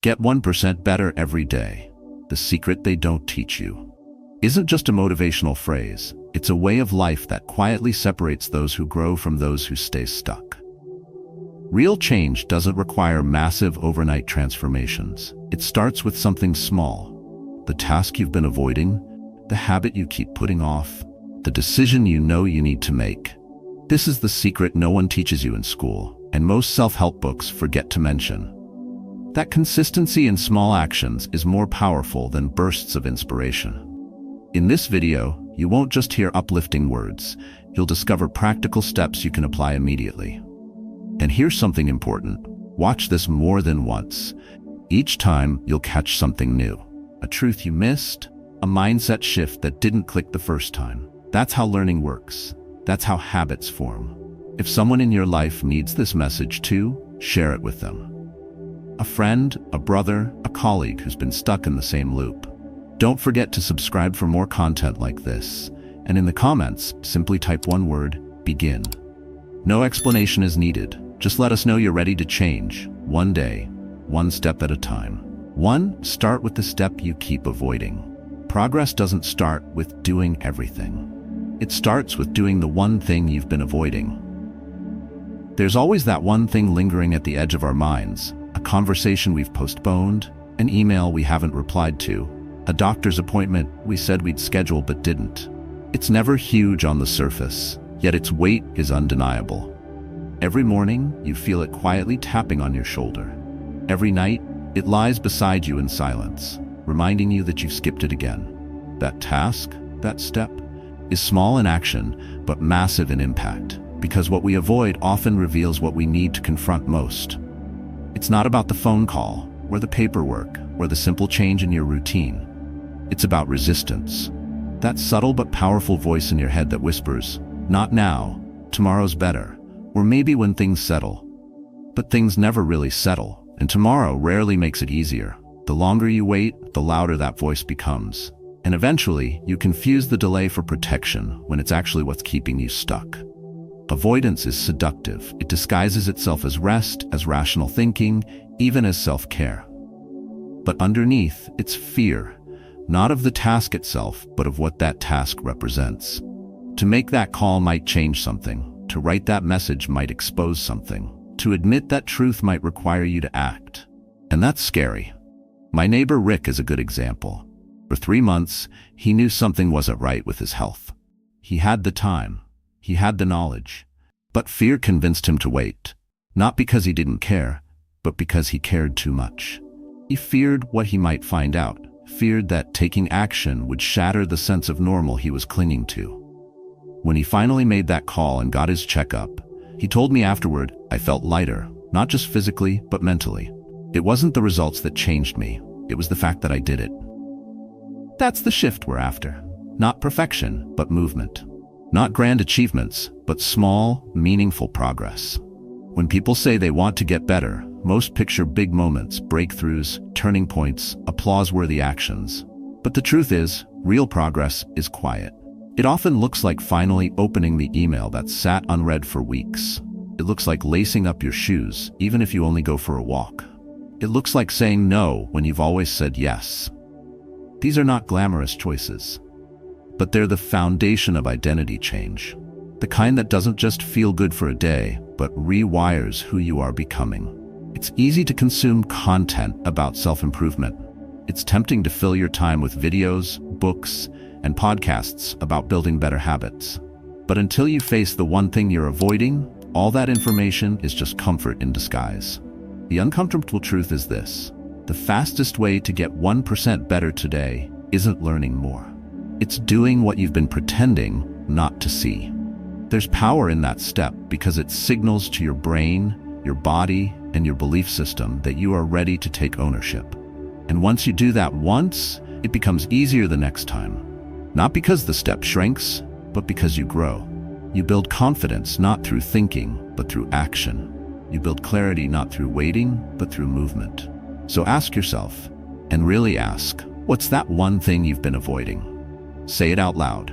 Get 1% better every day. The secret they don't teach you isn't just a motivational phrase. It's a way of life that quietly separates those who grow from those who stay stuck. Real change doesn't require massive overnight transformations. It starts with something small. The task you've been avoiding, the habit you keep putting off, the decision you know you need to make. This is the secret no one teaches you in school, and most self-help books forget to mention. That consistency in small actions is more powerful than bursts of inspiration. In this video, you won't just hear uplifting words. You'll discover practical steps you can apply immediately. And here's something important. Watch this more than once. Each time, you'll catch something new. A truth you missed, a mindset shift that didn't click the first time. That's how learning works. That's how habits form. If someone in your life needs this message too, share it with them. A friend, a brother, a colleague who's been stuck in the same loop. Don't forget to subscribe for more content like this. And in the comments, simply type one word, begin. No explanation is needed. Just let us know you're ready to change, one day, one step at a time. 1. Start with the step you keep avoiding. Progress doesn't start with doing everything. It starts with doing the one thing you've been avoiding. There's always that one thing lingering at the edge of our minds, a conversation we've postponed, an email we haven't replied to, a doctor's appointment we said we'd schedule but didn't. It's never huge on the surface, yet its weight is undeniable. Every morning, you feel it quietly tapping on your shoulder. Every night, it lies beside you in silence, reminding you that you've skipped it again. That task, that step, is small in action, but massive in impact, because what we avoid often reveals what we need to confront most. It's not about the phone call, or the paperwork, or the simple change in your routine. It's about resistance. That subtle but powerful voice in your head that whispers, not now, tomorrow's better, or maybe when things settle. But things never really settle, and tomorrow rarely makes it easier. The longer you wait, the louder that voice becomes. And eventually, you confuse the delay for protection when it's actually what's keeping you stuck. Avoidance is seductive. It disguises itself as rest, as rational thinking, even as self-care. But underneath, it's fear. Not of the task itself, but of what that task represents. To make that call might change something. To write that message might expose something. To admit that truth might require you to act. And that's scary. My neighbor Rick is a good example. For 3 months, he knew something wasn't right with his health. He had the time. He had the knowledge. But fear convinced him to wait. Not because he didn't care, but because he cared too much. He feared what he might find out. Feared that taking action would shatter the sense of normal he was clinging to. When he finally made that call and got his checkup, he told me afterward, I felt lighter, not just physically, but mentally. It wasn't the results that changed me. It was the fact that I did it. That's the shift we're after. Not perfection, but movement. Not grand achievements, but small, meaningful progress. When people say they want to get better, most picture big moments, breakthroughs, turning points, applause-worthy actions. But the truth is, real progress is quiet. It often looks like finally opening the email that sat unread for weeks. It looks like lacing up your shoes, even if you only go for a walk. It looks like saying no when you've always said yes. These are not glamorous choices, but they're the foundation of identity change. The kind that doesn't just feel good for a day, but rewires who you are becoming. It's easy to consume content about self-improvement. It's tempting to fill your time with videos, books, and podcasts about building better habits. But until you face the one thing you're avoiding, all that information is just comfort in disguise. The uncomfortable truth is this: the fastest way to get 1% better today isn't learning more. It's doing what you've been pretending not to see. There's power in that step because it signals to your brain, your body, and your belief system that you are ready to take ownership. And once you do that once, it becomes easier the next time. Not because the step shrinks, but because you grow. You build confidence not through thinking, but through action. You build clarity not through waiting, but through movement. So ask yourself, and really ask, what's that one thing you've been avoiding? Say it out loud.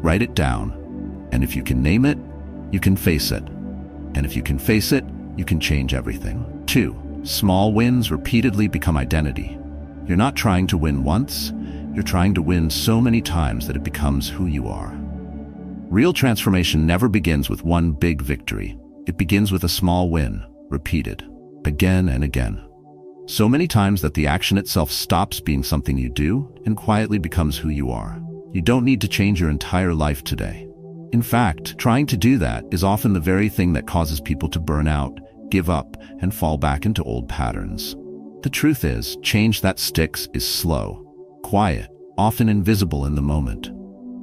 Write it down. And if you can name it, you can face it. And if you can face it, you can change everything. 2. Small wins repeatedly become identity. You're not trying to win once, you're trying to win so many times that it becomes who you are. Real transformation never begins with one big victory. It begins with a small win, repeated, again and again. So many times that the action itself stops being something you do and quietly becomes who you are. You don't need to change your entire life today. In fact, trying to do that is often the very thing that causes people to burn out, give up, and fall back into old patterns. The truth is, change that sticks is slow, quiet, often invisible in the moment.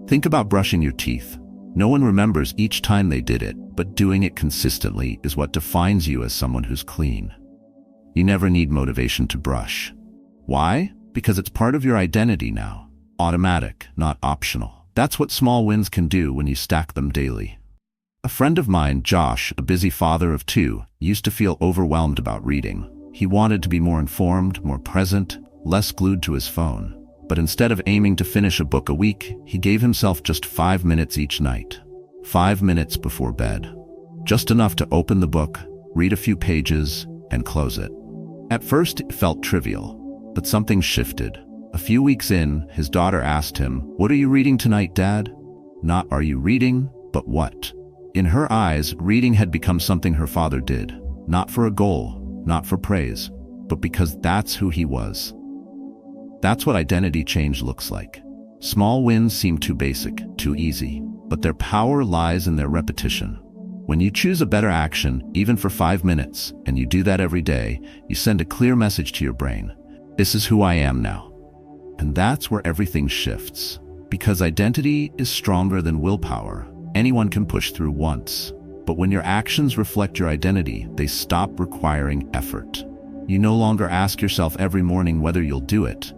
Think about brushing your teeth. No one remembers each time they did it, but doing it consistently is what defines you as someone who's clean. You never need motivation to brush. Why? Because it's part of your identity now. Automatic, not optional. That's what small wins can do when you stack them daily. A friend of mine, Josh, a busy father of two, used to feel overwhelmed about reading. He wanted to be more informed, more present, less glued to his phone. But instead of aiming to finish a book a week, he gave himself just 5 minutes each night. 5 minutes before bed. Just enough to open the book, read a few pages, and close it. At first, it felt trivial, but something shifted. A few weeks in, his daughter asked him, "What are you reading tonight, Dad?" Not "are you reading," but what? In her eyes, reading had become something her father did. Not for a goal, not for praise, but because that's who he was. That's what identity change looks like. Small wins seem too basic, too easy, but their power lies in their repetition. When you choose a better action, even for 5 minutes, and you do that every day, you send a clear message to your brain. This is who I am now. And that's where everything shifts. Because identity is stronger than willpower. Anyone can push through once. But when your actions reflect your identity, they stop requiring effort. You no longer ask yourself every morning whether you'll do it.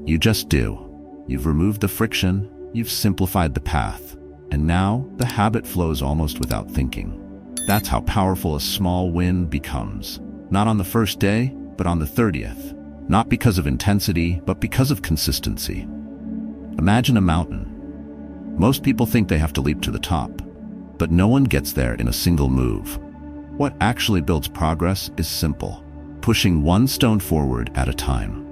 You just do. You've removed the friction, you've simplified the path, and now the habit flows almost without thinking. That's how powerful a small win becomes. Not on the first day, but on the 30th. Not because of intensity, but because of consistency. Imagine a mountain. Most people think they have to leap to the top, but no one gets there in a single move. What actually builds progress is simple, pushing one stone forward at a time.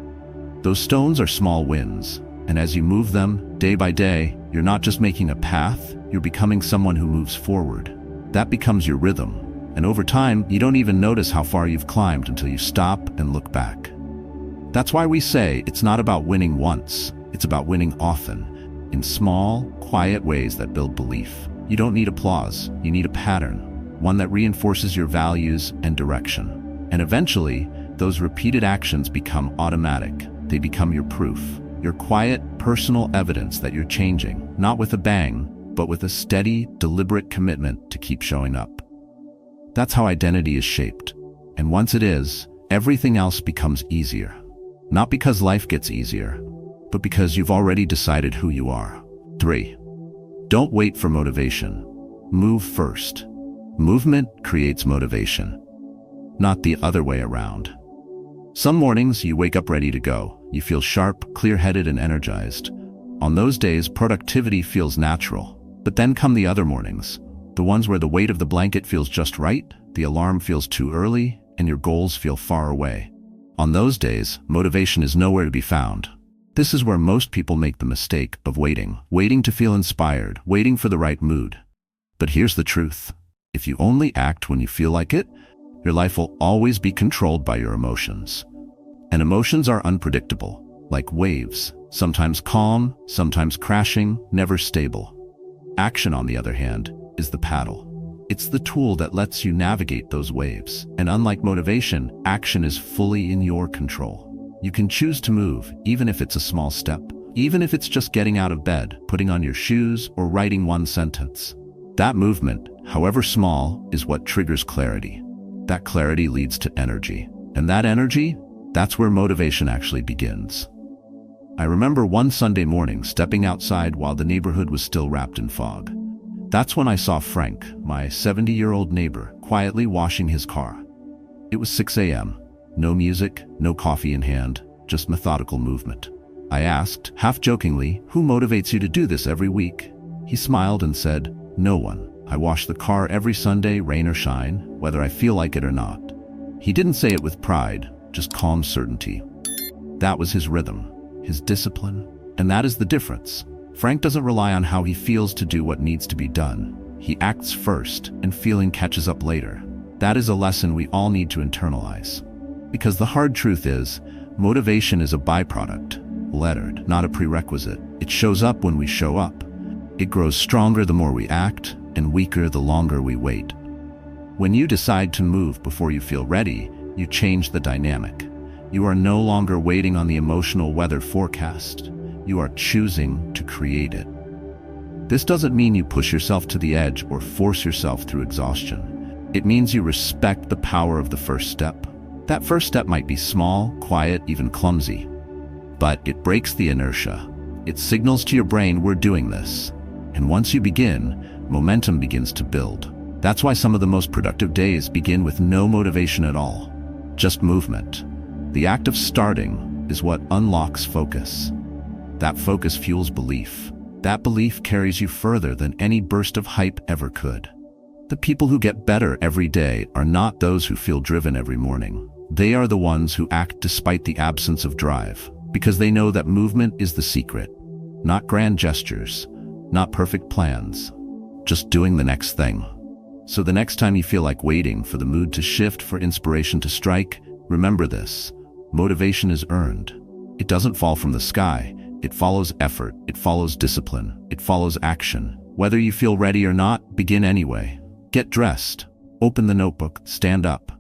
Those stones are small wins, and as you move them day by day, you're not just making a path, you're becoming someone who moves forward. That becomes your rhythm, and over time, you don't even notice how far you've climbed until you stop and look back. That's why we say it's not about winning once, it's about winning often, in small, quiet ways that build belief. You don't need applause, you need a pattern, one that reinforces your values and direction. And eventually, those repeated actions become automatic. They become your proof, your quiet, personal evidence that you're changing, not with a bang, but with a steady, deliberate commitment to keep showing up. That's how identity is shaped. And once it is, everything else becomes easier. Not because life gets easier, but because you've already decided who you are. 3. Don't wait for motivation. Move first. Movement creates motivation, not the other way around. Some mornings you wake up ready to go. You feel sharp, clear-headed, and energized. On those days, productivity feels natural. But then come the other mornings, the ones where the weight of the blanket feels just right, the alarm feels too early, and your goals feel far away. On those days, motivation is nowhere to be found. This is where most people make the mistake of waiting to feel inspired, waiting for the right mood. But here's the truth. If you only act when you feel like it, your life will always be controlled by your emotions. And emotions are unpredictable, like waves, sometimes calm, sometimes crashing, never stable. Action, on the other hand, is the paddle. It's the tool that lets you navigate those waves. And unlike motivation, action is fully in your control. You can choose to move, even if it's a small step, even if it's just getting out of bed, putting on your shoes, or writing one sentence. That movement, however small, is what triggers clarity. That clarity leads to energy. And that energy, that's where motivation actually begins. I remember one Sunday morning stepping outside while the neighborhood was still wrapped in fog. That's when I saw Frank, my 70-year-old neighbor, quietly washing his car. It was 6 a.m. No music, no coffee in hand, just methodical movement. I asked, half jokingly, "Who motivates you to do this every week?" He smiled and said, "No one. I wash the car every Sunday, rain or shine, whether I feel like it or not." He didn't say it with pride, just calm certainty. That was his rhythm, his discipline, and that is the difference. Frank doesn't rely on how he feels to do what needs to be done. He acts first, and feeling catches up later. That is a lesson we all need to internalize. Because the hard truth is, motivation is a byproduct, lettered, not a prerequisite. It shows up when we show up. It grows stronger the more we act, and weaker the longer we wait. When you decide to move before you feel ready, you change the dynamic. You are no longer waiting on the emotional weather forecast. You are choosing to create it. This doesn't mean you push yourself to the edge or force yourself through exhaustion. It means you respect the power of the first step. That first step might be small, quiet, even clumsy. But it breaks the inertia. It signals to your brain, we're doing this. And once you begin, momentum begins to build. That's why some of the most productive days begin with no motivation at all. Just movement. The act of starting is what unlocks focus. That focus fuels belief. That belief carries you further than any burst of hype ever could. The people who get better every day are not those who feel driven every morning. They are the ones who act despite the absence of drive, because they know that movement is the secret. Not grand gestures, not perfect plans, just doing the next thing. So the next time you feel like waiting for the mood to shift, for inspiration to strike, remember this: motivation is earned. It doesn't fall from the sky. It follows effort, it follows discipline, it follows action. Whether you feel ready or not, begin anyway. Get dressed, open the notebook, stand up,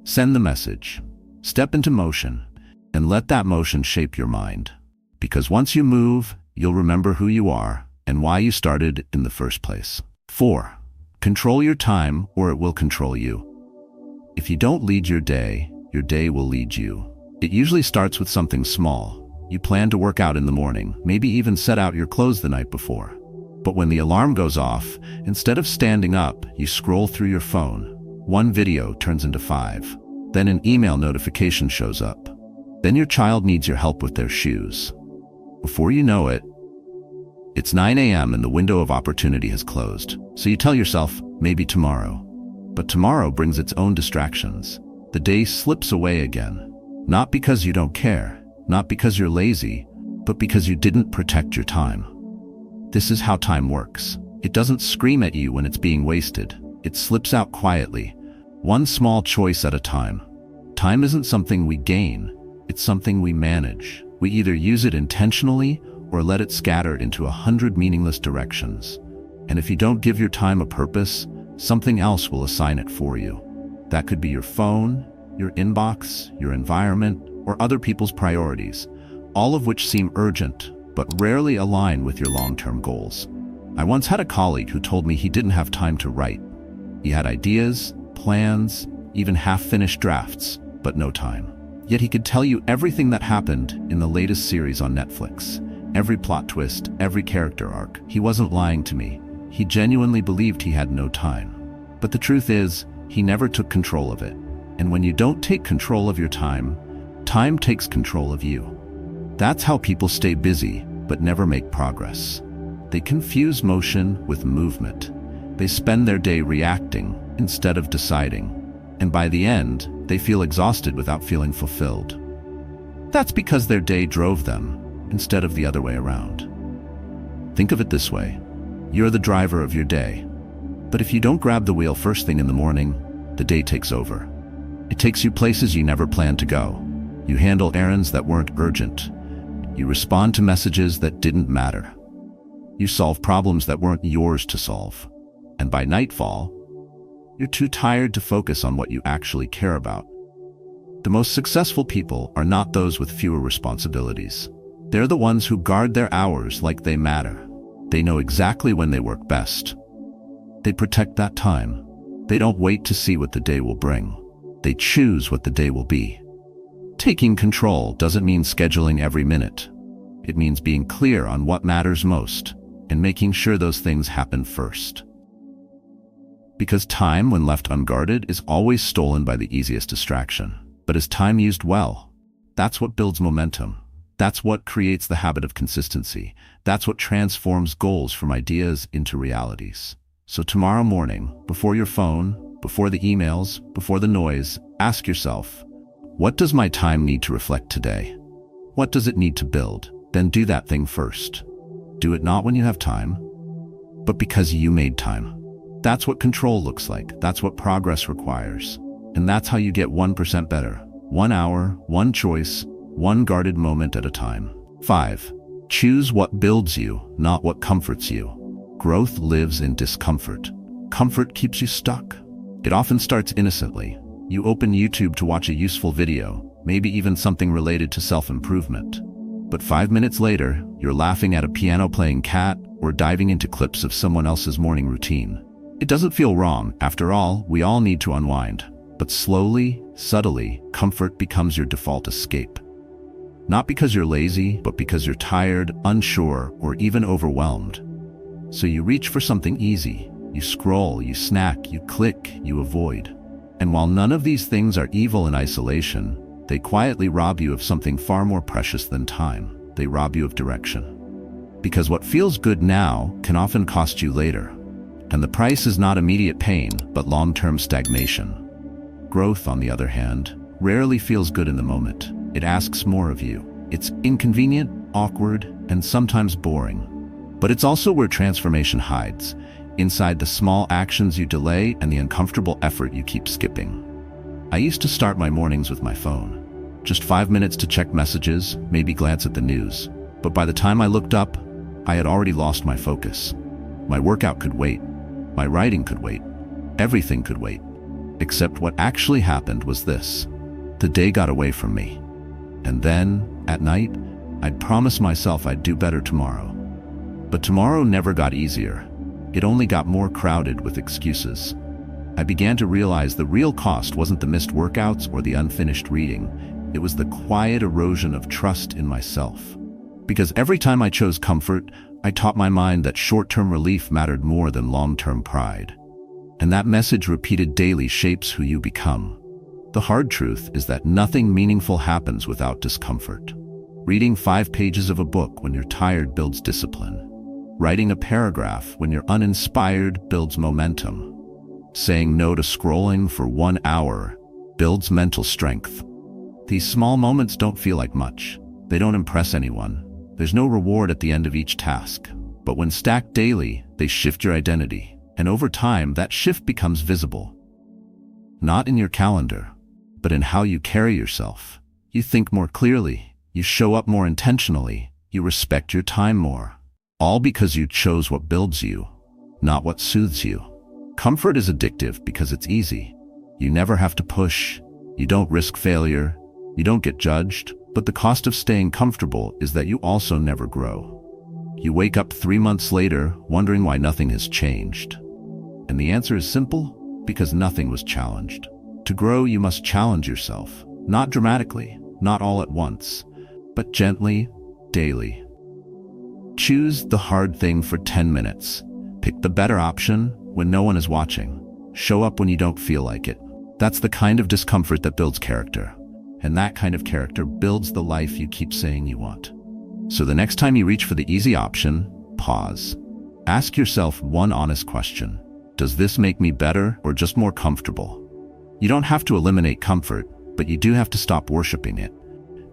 send the message, step into motion, and let that motion shape your mind. Because once you move, you'll remember who you are and why you started in the first place. 4. Control your time, or it will control you. If you don't lead your day will lead you. It usually starts with something small. You plan to work out in the morning, maybe even set out your clothes the night before. But when the alarm goes off, instead of standing up, you scroll through your phone. One video turns into 5. Then an email notification shows up. Then your child needs your help with their shoes. Before you know it, it's 9 a.m. and the window of opportunity has closed. So you tell yourself, maybe tomorrow. But tomorrow brings its own distractions. The day slips away again. Not because you don't care, not because you're lazy, but because you didn't protect your time. This is how time works. It doesn't scream at you when it's being wasted. It slips out quietly, one small choice at a time. Time isn't something we gain, it's something we manage. We either use it intentionally or let it scatter into 100 meaningless directions. And if you don't give your time a purpose, something else will assign it for you. That could be your phone, your inbox, your environment, or other people's priorities, all of which seem urgent, but rarely align with your long-term goals. I once had a colleague who told me he didn't have time to write. He had ideas, plans, even half-finished drafts, but no time. Yet he could tell you everything that happened in the latest series on Netflix. Every plot twist, every character arc. He wasn't lying to me. He genuinely believed he had no time. But the truth is, he never took control of it. And when you don't take control of your time, time takes control of you. That's how people stay busy, but never make progress. They confuse motion with movement. They spend their day reacting instead of deciding. And by the end, they feel exhausted without feeling fulfilled. That's because their day drove them, instead of the other way around. Think of it this way. You're the driver of your day. But if you don't grab the wheel first thing in the morning, the day takes over. It takes you places you never planned to go. You handle errands that weren't urgent. You respond to messages that didn't matter. You solve problems that weren't yours to solve. And by nightfall, you're too tired to focus on what you actually care about. The most successful people are not those with fewer responsibilities. They're the ones who guard their hours like they matter. They know exactly when they work best. They protect that time. They don't wait to see what the day will bring. They choose what the day will be. Taking control doesn't mean scheduling every minute. It means being clear on what matters most and making sure those things happen first. Because time, when left unguarded, is always stolen by the easiest distraction. But is time used well? That's what builds momentum. That's what creates the habit of consistency. That's what transforms goals from ideas into realities. So tomorrow morning, before your phone, Before the emails, before the noise, ask yourself, what does my time need to reflect today? What does it need to build? Then do that thing first. Do it not when you have time, but because you made time. That's what control looks like. That's what progress requires. And that's how you get 1% better. 1 hour, one choice, one guarded moment at a time. 5. Choose what builds you, not what comforts you. Growth lives in discomfort. Comfort keeps you stuck. It often starts innocently. You open YouTube to watch a useful video, maybe even something related to self-improvement. But 5 minutes later, you're laughing at a piano-playing cat or diving into clips of someone else's morning routine. It doesn't feel wrong. After all, we all need to unwind. But slowly, subtly, comfort becomes your default escape. Not because you're lazy, but because you're tired, unsure, or even overwhelmed. So you reach for something easy. You scroll, you snack, you click, you avoid. And while none of these things are evil in isolation, they quietly rob you of something far more precious than time. They rob you of direction. Because what feels good now can often cost you later. And the price is not immediate pain, but long-term stagnation. Growth, on the other hand, rarely feels good in the moment. It asks more of you. It's inconvenient, awkward, and sometimes boring. But it's also where transformation hides, inside the small actions you delay and the uncomfortable effort you keep skipping. I used to start my mornings with my phone. Just 5 minutes to check messages, maybe glance at the news. But by the time I looked up, I had already lost my focus. My workout could wait. My writing could wait. Everything could wait. Except what actually happened was this. The day got away from me. And then, at night, I'd promise myself I'd do better tomorrow. But tomorrow never got easier. It only got more crowded with excuses. I began to realize the real cost wasn't the missed workouts or the unfinished reading. It was the quiet erosion of trust in myself. Because every time I chose comfort, I taught my mind that short-term relief mattered more than long-term pride. And that message repeated daily shapes who you become. The hard truth is that nothing meaningful happens without discomfort. Reading 5 pages of a book when you're tired builds discipline. Writing a paragraph when you're uninspired builds momentum. Saying no to scrolling for 1 hour builds mental strength. These small moments don't feel like much. They don't impress anyone. There's no reward at the end of each task. But when stacked daily, they shift your identity. And over time, that shift becomes visible. Not in your calendar, but in how you carry yourself. You think more clearly. You show up more intentionally. You respect your time more. All because you chose what builds you, not what soothes you. Comfort is addictive because it's easy. You never have to push. You don't risk failure. You don't get judged. But the cost of staying comfortable is that you also never grow. You wake up 3 months later wondering why nothing has changed. And the answer is simple, because nothing was challenged. To grow, you must challenge yourself. Not dramatically, not all at once, but gently, daily. Choose the hard thing for 10 minutes. Pick the better option when no one is watching. Show up when you don't feel like it. That's the kind of discomfort that builds character. And that kind of character builds the life you keep saying you want. So the next time you reach for the easy option, pause. Ask yourself one honest question. Does this make me better or just more comfortable? You don't have to eliminate comfort, but you do have to stop worshiping it.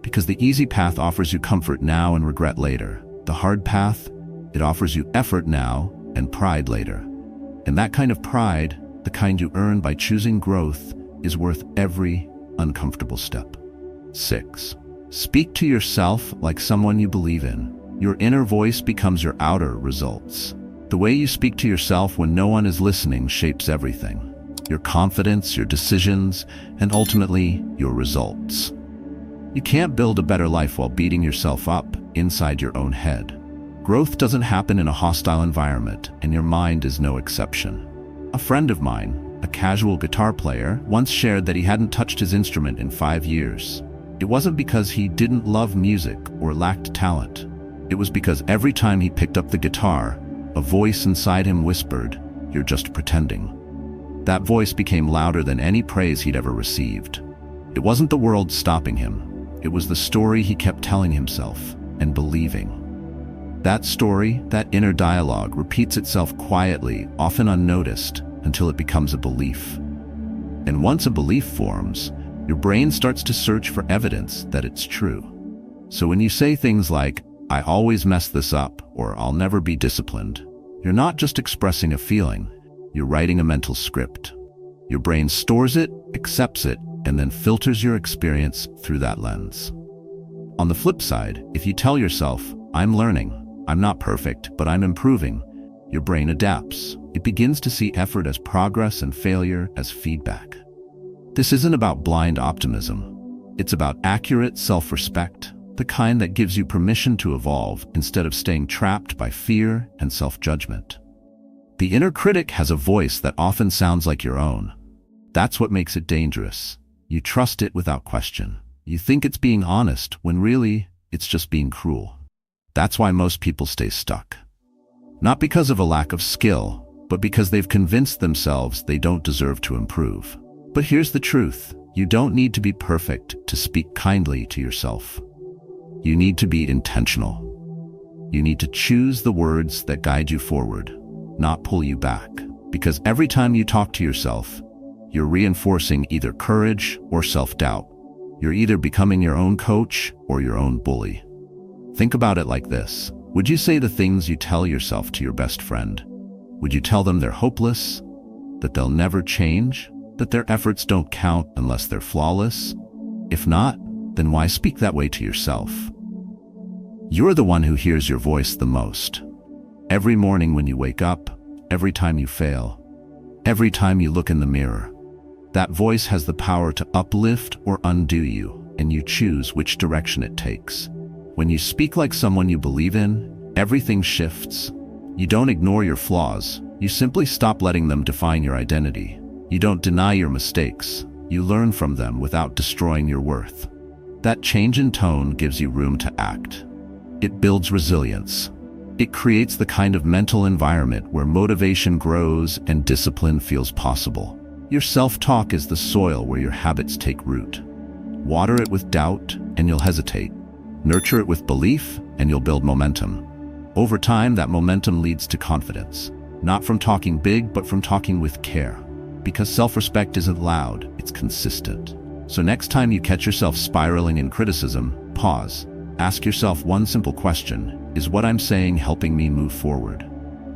Because the easy path offers you comfort now and regret later. The hard path, it offers you effort now and pride later. And that kind of pride, the kind you earn by choosing growth, is worth every uncomfortable step. 6. Speak to yourself like someone you believe in. Your inner voice becomes your outer results. The way you speak to yourself when no one is listening shapes everything. Your confidence, your decisions, and ultimately, your results. You can't build a better life while beating yourself up inside your own head. Growth doesn't happen in a hostile environment, and your mind is no exception. A friend of mine, a casual guitar player, once shared that he hadn't touched his instrument in 5 years. It wasn't because he didn't love music or lacked talent. It was because every time he picked up the guitar, a voice inside him whispered, "You're just pretending." That voice became louder than any praise he'd ever received. It wasn't the world stopping him. It was the story he kept telling himself and believing. That story, that inner dialogue, repeats itself quietly, often unnoticed, until it becomes a belief. And once a belief forms, your brain starts to search for evidence that it's true. So when you say things like, "I always mess this up," or "I'll never be disciplined," you're not just expressing a feeling, you're writing a mental script. Your brain stores it, accepts it, and then filters your experience through that lens. On the flip side, if you tell yourself, "I'm learning, I'm not perfect, but I'm improving," your brain adapts. It begins to see effort as progress and failure as feedback. This isn't about blind optimism. It's about accurate self-respect, the kind that gives you permission to evolve instead of staying trapped by fear and self-judgment. The inner critic has a voice that often sounds like your own. That's what makes it dangerous. You trust it without question. You think it's being honest when really it's just being cruel. That's why most people stay stuck. Not because of a lack of skill, but because they've convinced themselves they don't deserve to improve. But here's the truth. You don't need to be perfect to speak kindly to yourself. You need to be intentional. You need to choose the words that guide you forward, not pull you back. Because every time you talk to yourself, you're reinforcing either courage or self-doubt. You're either becoming your own coach or your own bully. Think about it like this. Would you say the things you tell yourself to your best friend? Would you tell them they're hopeless? That they'll never change? That their efforts don't count unless they're flawless? If not, then why speak that way to yourself? You're the one who hears your voice the most. Every morning when you wake up, every time you fail, every time you look in the mirror, that voice has the power to uplift or undo you, and you choose which direction it takes. When you speak like someone you believe in, everything shifts. You don't ignore your flaws. You simply stop letting them define your identity. You don't deny your mistakes. You learn from them without destroying your worth. That change in tone gives you room to act. It builds resilience. It creates the kind of mental environment where motivation grows and discipline feels possible. Your self-talk is the soil where your habits take root. Water it with doubt, and you'll hesitate. Nurture it with belief, and you'll build momentum. Over time, that momentum leads to confidence. Not from talking big, but from talking with care. Because self-respect isn't loud, it's consistent. So next time you catch yourself spiraling in criticism, pause. Ask yourself one simple question. Is what I'm saying helping me move forward?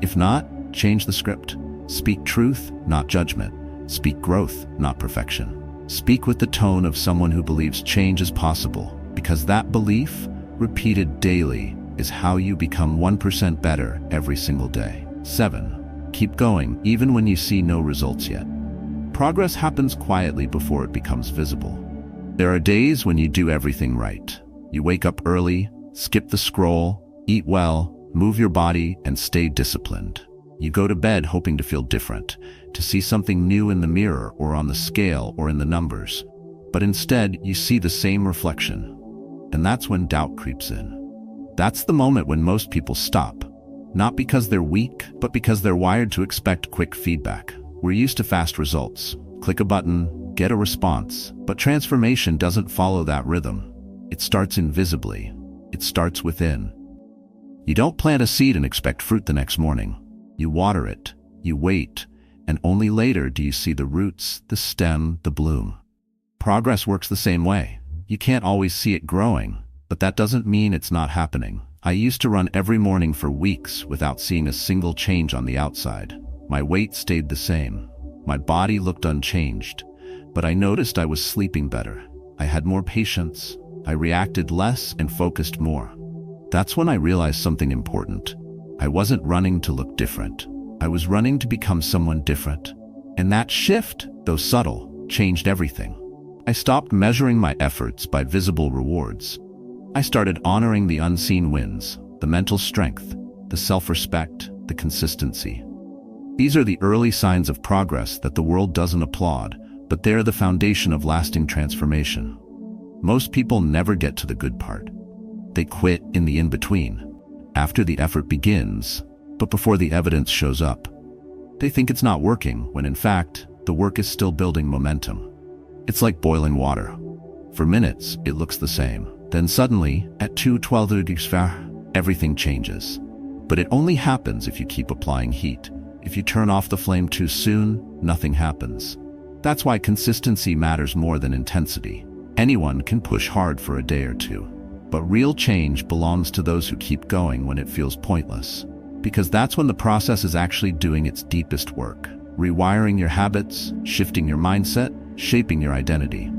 If not, change the script. Speak truth, not judgment. Speak growth, not perfection. Speak with the tone of someone who believes change is possible, because that belief, repeated daily, is how you become 1% better every single day. 7. Keep going, even when you see no results yet. Progress happens quietly before it becomes visible. There are days when you do everything right. You wake up early, skip the scroll, eat well, move your body, and stay disciplined. You go to bed hoping to feel different, to see something new in the mirror or on the scale or in the numbers. But instead, you see the same reflection. And that's when doubt creeps in. That's the moment when most people stop. Not because they're weak, but because they're wired to expect quick feedback. We're used to fast results. Click a button, get a response. But transformation doesn't follow that rhythm. It starts invisibly. It starts within. You don't plant a seed and expect fruit the next morning. You water it, you wait, and only later do you see the roots, the stem, the bloom. Progress works the same way. You can't always see it growing, but that doesn't mean it's not happening. I used to run every morning for weeks without seeing a single change on the outside. My weight stayed the same. My body looked unchanged, but I noticed I was sleeping better. I had more patience. I reacted less and focused more. That's when I realized something important. I wasn't running to look different. I was running to become someone different. And that shift, though subtle, changed everything. I stopped measuring my efforts by visible rewards. I started honoring the unseen wins, the mental strength, the self-respect, the consistency. These are the early signs of progress that the world doesn't applaud, but they're the foundation of lasting transformation. Most people never get to the good part. They quit in the in-between, after the effort begins, but before the evidence shows up. They think it's not working, when in fact, the work is still building momentum. It's like boiling water. For minutes, it looks the same. Then suddenly, at 2:12 degrees, everything changes. But it only happens if you keep applying heat. If you turn off the flame too soon, nothing happens. That's why consistency matters more than intensity. Anyone can push hard for a day or two, but real change belongs to those who keep going when it feels pointless. Because that's when the process is actually doing its deepest work, rewiring your habits, shifting your mindset, shaping your identity.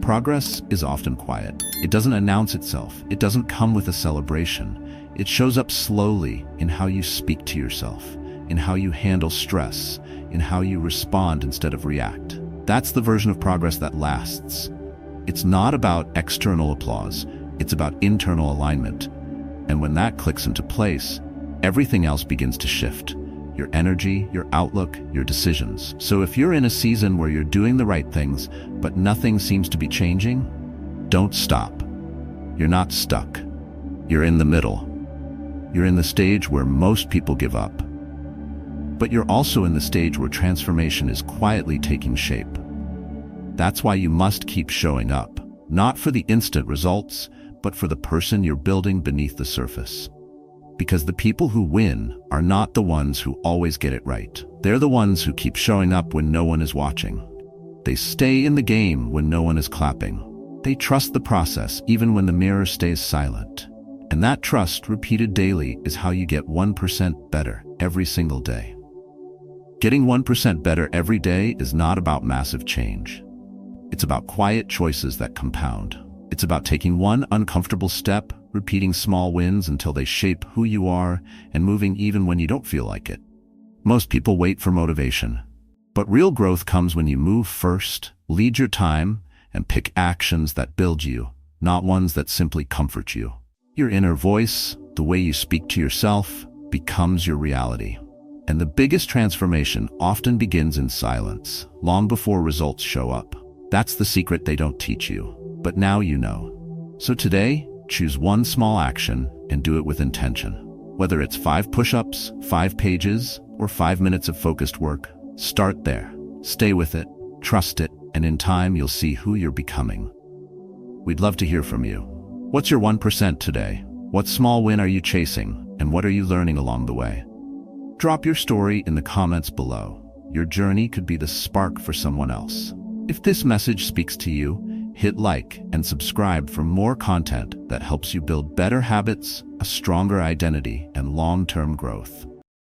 Progress is often quiet. It doesn't announce itself. It doesn't come with a celebration. It shows up slowly in how you speak to yourself, in how you handle stress, in how you respond instead of react. That's the version of progress that lasts. It's not about external applause. It's about internal alignment. And when that clicks into place, everything else begins to shift. Your energy, your outlook, your decisions. So if you're in a season where you're doing the right things, but nothing seems to be changing, don't stop. You're not stuck. You're in the middle. You're in the stage where most people give up. But you're also in the stage where transformation is quietly taking shape. That's why you must keep showing up, not for the instant results, but for the person you're building beneath the surface. Because the people who win are not the ones who always get it right. They're the ones who keep showing up when no one is watching. They stay in the game when no one is clapping. They trust the process even when the mirror stays silent. And that trust, repeated daily, is how you get 1% better every single day. Getting 1% better every day is not about massive change. It's about quiet choices that compound. It's about taking one uncomfortable step, repeating small wins until they shape who you are, and moving even when you don't feel like it. Most people wait for motivation. But real growth comes when you move first, lead your time, and pick actions that build you, not ones that simply comfort you. Your inner voice, the way you speak to yourself, becomes your reality. And the biggest transformation often begins in silence, long before results show up. That's the secret they don't teach you. But now you know. So today, choose one small action and do it with intention. Whether it's 5 push-ups, 5 pages, or 5 minutes of focused work, start there. Stay with it, trust it, and in time you'll see who you're becoming. We'd love to hear from you. What's your 1% today? What small win are you chasing, and what are you learning along the way? Drop your story in the comments below. Your journey could be the spark for someone else. If this message speaks to you, hit like and subscribe for more content that helps you build better habits, a stronger identity, and long-term growth.